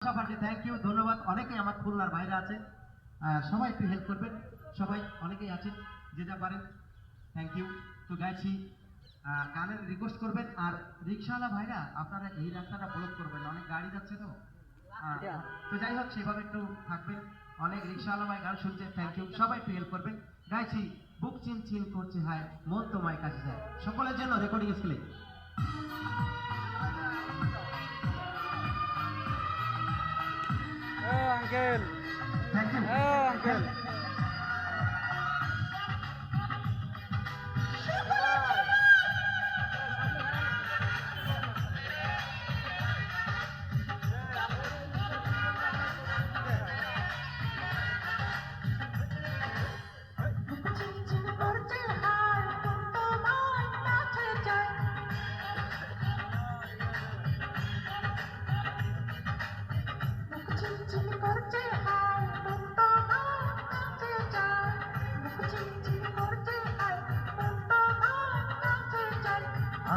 সবাইকে thank you, ধন্যবাদ। অনেকেই আমার খুলনার বাইরে আছে, সবাই একটু হেল্প করবেন, সবাই অনেকেই আছেন যে যা পারেন। Thank you. তো গাইছি গানের রিকোয়েস্ট করবেন, আর রিক্সাওয়ালা ভাইরা আপনারা এই রাস্তাটা ব্লক করবেন, অনেক গাড়ি যাচ্ছে তো। তো যাই হোক, সেভাবে একটু থাকবেন। অনেক রিক্সাওয়ালা ভাই গান শুনছে, থ্যাংক ইউ, সবাই একটু হেল্প করবেন। গাইছি বুক চিন চিন করছে হায়, মন তোমায় কাছে যায়, সকলের জন্য রেকর্ডিং স্কুলে। Uncle, thank you uncle.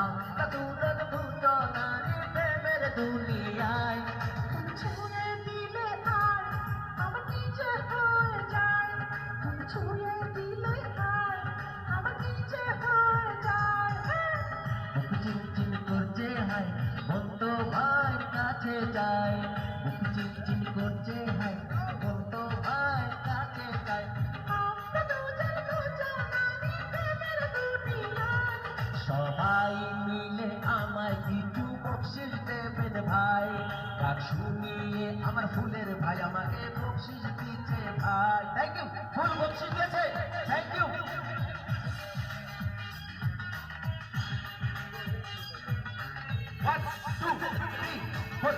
আমরা দুজন দুজনারই প্রেমের দুনিয়ায়, তুমি ছুঁয়ে দিলে আর আমার নিজে হয়ে যায়, তুমি ছুঁয়ে দিলে আর আমার নিজে হয়ে যায়। বুক চিনচিন করছে হায়, মন তো ভাই কাছে যায়। বুক চিনচিন করছে হায়, মন তো ভাই কাছে যায়। আমরা দুজন দুজনারই প্রেমের দুনিয়ায়। সবাই মিলে আমায় কিছু বকশিস দেবেন ভাই। গান শুনিয়ে আমার ফুলের ভাই আমাকে বকশিস দিচ্ছে ভাই। থ্যাংক ইউ, ফুল বকশিস দিয়েছে, thank you. One, two, three, four.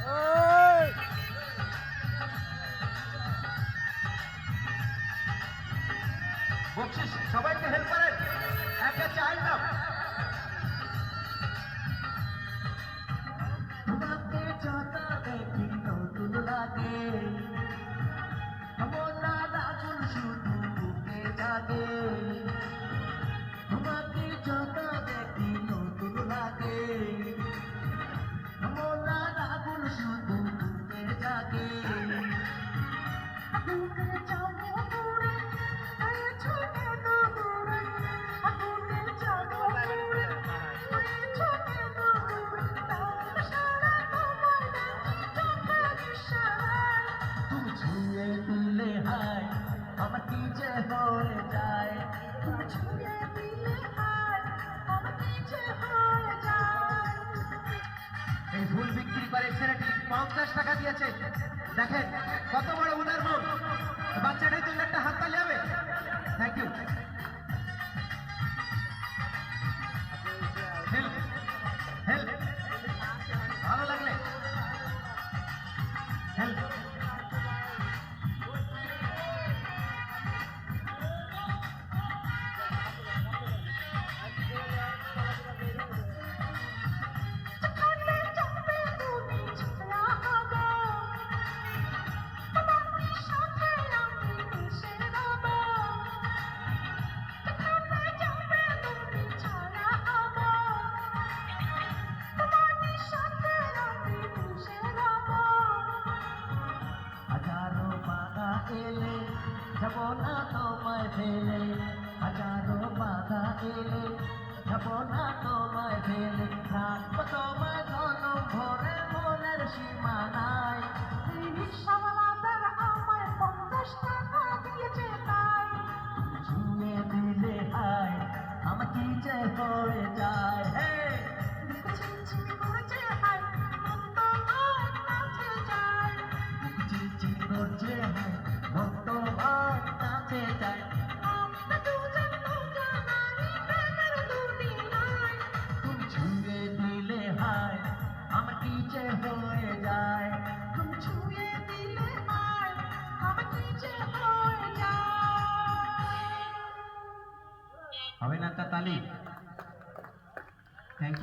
ওই বকশিস সবাইকে হেল্প করেন, একটা চাই না। তোমাকে যত দেখি নতুন লাগে, মনের আগুন শুধু বুকে জাগে। তোমাকে যত দেখি নতুন লাগে, মনের আগুন শুধু বুকে জাগে। আগুনে যাবো পুড়ে, হয়েছো কেন দূরে, আগুনে যাবো পুড়ে, হয়েছো কেন দূরে, তার সারা তোমায় দেখি চোখের ইশারায়। তুমি ছুঁয়ে দিলে হায়, আমার কি যে হয়ে যায়। তুমি ছুঁয়ে দিলে আর আমার নিজে হয়ে যায়। এই ফুল বিক্রি করে ছেলেটি 50 টাকা দিয়েছে, দেখেন কত বড় উদার মন। বাচ্চাটাই জন্য একটা হাত তালি হবে। Thank you. হেল্প হেল্প, ভালো লাগলে হেল্প। যেখানে যাবে তুমি ছায়া হবে, তোমার সাথে আমি মিশে রব। যেখানে যাবে তুমি ছায়া হবে, তোমার সাথে আমি মিশে রব। হাজারো বাধা এলে যাব না তোমায় ফেলে, হাজারো বাধা এলে যাব না তোমায় ফেলে। রাখবো তোমায় জনম ভরে মনের সীমানায়। এই রিক্সাওয়ালাদের আমায় 50 টাকা দিয়েছে তাই। ছুঁয়ে দিলে হায়, আমার কি যে হয়ে যায়। হে ঝিমঝিম করেছে হায়, মন তোমার কাছে যায়। চিনচিন করছে হায়, মন তো ভাই কাছে যায়। আমরা দুজন দুজনারই প্রেমের দুনিয়ায়। তুমি ছুঁয়ে দিলে হায়, আমার কি যে হয়ে যায়। তুমি ছুঁয়ে দিলে হায়, আমার কি যে হয়ে যায়। হবে না একটা তালি?